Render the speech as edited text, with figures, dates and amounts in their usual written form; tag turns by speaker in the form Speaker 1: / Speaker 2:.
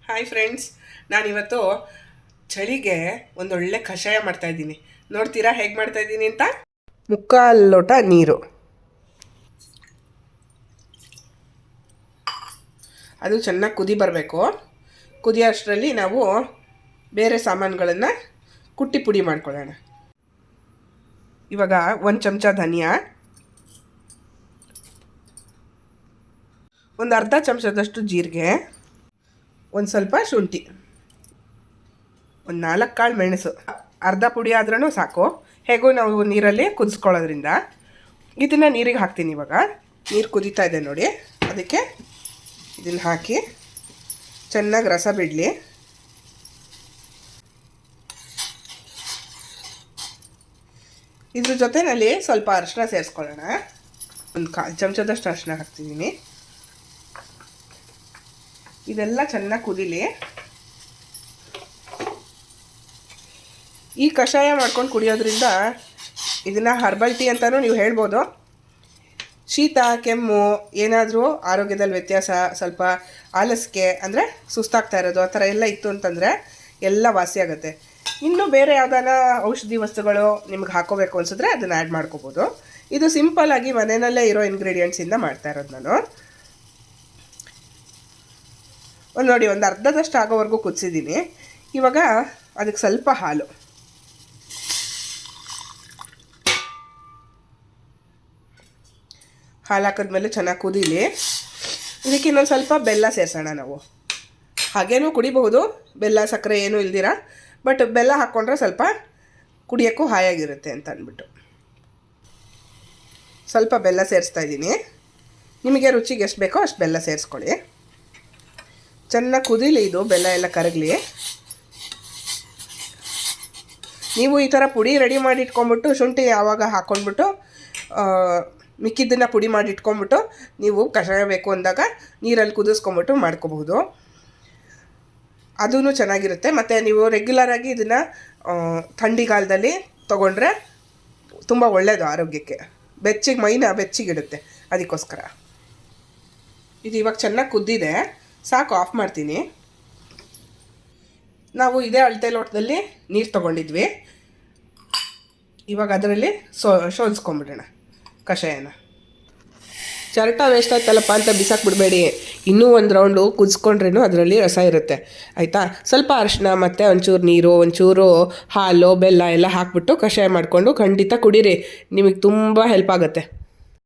Speaker 1: Hi friends, ನಾನಿವತ್ತು ಚಳಿಗೆ ಒಂದೊಳ್ಳೆ ಕಷಾಯ ಮಾಡ್ತಾಯಿದ್ದೀನಿ. ನೋಡ್ತೀರಾ ಹೇಗೆ ಮಾಡ್ತಾಯಿದ್ದೀನಿ ಅಂತ? ಮುಕ್ಕಾಲು ಲೋಟ ನೀರು, ಅದು ಚೆನ್ನಾಗಿ ಕುದಿ ಬರಬೇಕು. ಕುದಿಯೋ ಅಷ್ಟರಲ್ಲಿ ನಾವು ಬೇರೆ ಸಾಮಾನುಗಳನ್ನು ಕುಟ್ಟಿ ಪುಡಿ ಮಾಡ್ಕೊಳ್ಳೋಣ. ಇವಾಗ 1 ಚಮಚ ಧನಿಯಾ, ಒಂದು ಅರ್ಧ ಚಮಚದಷ್ಟು ಜೀರಿಗೆ, ಒಂದು ಸ್ವಲ್ಪ ಶುಂಠಿ, ಒಂದು 4 ಕಾಳು ಮೆಣಸು. ಅರ್ಧ ಪುಡಿ ಆದ್ರೂ ಸಾಕು, ಹೇಗೂ ನಾವು ನೀರಲ್ಲಿ ಕುದಿಸ್ಕೊಳ್ಳೋದ್ರಿಂದ. ಇದನ್ನು ನೀರಿಗೆ ಹಾಕ್ತೀನಿ. ಇವಾಗ ನೀರು ಕುದೀತಾ ಇದೆ ನೋಡಿ, ಅದಕ್ಕೆ ಇದನ್ನು ಹಾಕಿ ಚೆನ್ನಾಗಿ ರಸ ಬಿಡಲಿ. ಇದ್ರ ಜೊತೆಯಲ್ಲಿ ಸ್ವಲ್ಪ ಅರಿಶಿನ ಸೇರಿಸ್ಕೊಳ್ಳೋಣ. ಒಂದು 1/4 ಚಮಚದಷ್ಟು ಅರಿಶಿನ ಹಾಕ್ತಿದ್ದೀನಿ. ಇದೆಲ್ಲ ಚೆನ್ನಾಗಿ ಕುದೀಲಿ. ಈ ಕಷಾಯ ಮಾಡ್ಕೊಂಡು ಕುಡಿಯೋದ್ರಿಂದ ಇದನ್ನು ಹರ್ಬಲ್ ಟೀ ಅಂತಲೂ ನೀವು ಹೇಳ್ಬೋದು. ಶೀತ ಕೆಮ್ಮು ಏನಾದರೂ ಆರೋಗ್ಯದಲ್ಲಿ ವ್ಯತ್ಯಾಸ, ಸ್ವಲ್ಪ ಆಲಸ್ಗೆ ಅಂದರೆ ಸುಸ್ತಾಗ್ತಾ ಇರೋದು ಆ ಥರ ಎಲ್ಲ ಇತ್ತು ಅಂತಂದರೆ ಎಲ್ಲ ವಾಸಿಯಾಗುತ್ತೆ. ಇನ್ನೂ ಬೇರೆ ಯಾವ್ದಾನ ಔಷಧಿ ವಸ್ತುಗಳು ನಿಮ್ಗೆ ಹಾಕೋಬೇಕು ಅನಿಸಿದ್ರೆ ಅದನ್ನು ಆ್ಯಡ್ ಮಾಡ್ಕೋಬೋದು. ಇದು ಸಿಂಪಲ್ಲಾಗಿ ಮನೆಯಲ್ಲೇ ಇರೋ ಇಂಗ್ರೀಡಿಯೆಂಟ್ಸಿಂದ ಮಾಡ್ತಾ ಇರೋದು ನಾನು. ನೋಡಿ, ಒಂದು ಅರ್ಧದಷ್ಟು ಆಗೋವರೆಗೂ ಕುದಿಸಿದ್ದೀನಿ. ಇವಾಗ ಅದಕ್ಕೆ ಸ್ವಲ್ಪ ಹಾಲು ಹಾಕಿದ್ಮೇಲೆ ಚೆನ್ನಾಗಿ ಕುದೀಲಿ. ಇದಕ್ಕೆ ಇನ್ನೊಂದು ಸ್ವಲ್ಪ ಬೆಲ್ಲ ಸೇರಿಸೋಣ. ನಾವು ಹಾಗೇನೂ ಕುಡಿಬಹುದು, ಬೆಲ್ಲ ಸಕ್ಕರೆ ಏನೂ ಇಲ್ದಿರ. ಬಟ್ ಬೆಲ್ಲ ಹಾಕ್ಕೊಂಡ್ರೆ ಸ್ವಲ್ಪ ಕುಡಿಯೋಕ್ಕೂ ಹಾಯಾಗಿರುತ್ತೆ ಅಂತ ಅಂದ್ಬಿಟ್ಟು ಸ್ವಲ್ಪ ಬೆಲ್ಲ ಸೇರಿಸ್ತಾ ಇದ್ದೀನಿ. ನಿಮಗೆ ರುಚಿಗೆ ಎಷ್ಟು ಬೇಕೋ ಅಷ್ಟು ಬೆಲ್ಲ ಸೇರಿಸ್ಕೊಳ್ಳಿ. ಚೆನ್ನಾಗಿ ಕುದೀಲಿ, ಇದು ಬೆಲ್ಲ ಎಲ್ಲ ಕರಗಲಿ. ನೀವು ಈ ಥರ ಪುಡಿ ರೆಡಿ ಮಾಡಿ ಇಟ್ಕೊಂಬಿಟ್ಟು ಶುಂಠಿ ಆವಾಗ ಹಾಕ್ಕೊಂಡ್ಬಿಟ್ಟು ಮಿಕ್ಕಿದ್ದನ್ನು ಪುಡಿ ಮಾಡಿ ಇಟ್ಕೊಂಬಿಟ್ಟು ನೀವು ಕಷಾಯ ಬೇಕು ಅಂದಾಗ ನೀರಲ್ಲಿ ಕುದಿಸ್ಕೊಂಬಿಟ್ಟು ಮಾಡ್ಕೋಬಹುದು. ಅದೂ ಚೆನ್ನಾಗಿರುತ್ತೆ. ಮತ್ತು ನೀವು ರೆಗ್ಯುಲರಾಗಿ ಇದನ್ನು ಥಂಡಿಗಾಲದಲ್ಲಿ ತೊಗೊಂಡ್ರೆ ತುಂಬ ಒಳ್ಳೆಯದು ಆರೋಗ್ಯಕ್ಕೆ. ಮೈನ ಬೆಚ್ಚಗಿಡುತ್ತೆ. ಅದಕ್ಕೋಸ್ಕರ ಇದು ಇವಾಗ ಚೆನ್ನಾಗಿ ಕುದ್ದಿದೆ, ಸಾಕು, ಆಫ್ ಮಾಡ್ತೀನಿ. ನಾವು ಇದೇ ಅಳತೆ ಲೋಟದಲ್ಲಿ ನೀರು ತೊಗೊಂಡಿದ್ವಿ. ಇವಾಗ ಅದರಲ್ಲಿ ಶೋಧಿಸ್ಕೊಂಬಿಡೋಣ ಕಷಾಯನ. ಚರಟ ವೇಸ್ಟ್ ಆಯ್ತಲ್ಲಪ್ಪ ಅಂತ ಬಿಸಾಕ್ಬಿಡಬೇಡಿ. ಇನ್ನೂ ಒಂದು ರೌಂಡು ಕುದಿಸ್ಕೊಂಡ್ರೇನು ಅದರಲ್ಲಿ ರಸ ಇರುತ್ತೆ, ಆಯಿತಾ? ಸ್ವಲ್ಪ ಅರಿಶಿನ ಮತ್ತು ಒಂಚೂರು ನೀರು, ಒಂಚೂರು ಹಾಲು, ಬೆಲ್ಲ ಎಲ್ಲ ಹಾಕ್ಬಿಟ್ಟು ಕಷಾಯ ಮಾಡಿಕೊಂಡು ಖಂಡಿತ ಕುಡೀರಿ. ನಿಮಗೆ ತುಂಬ ಹೆಲ್ಪ್ ಆಗುತ್ತೆ.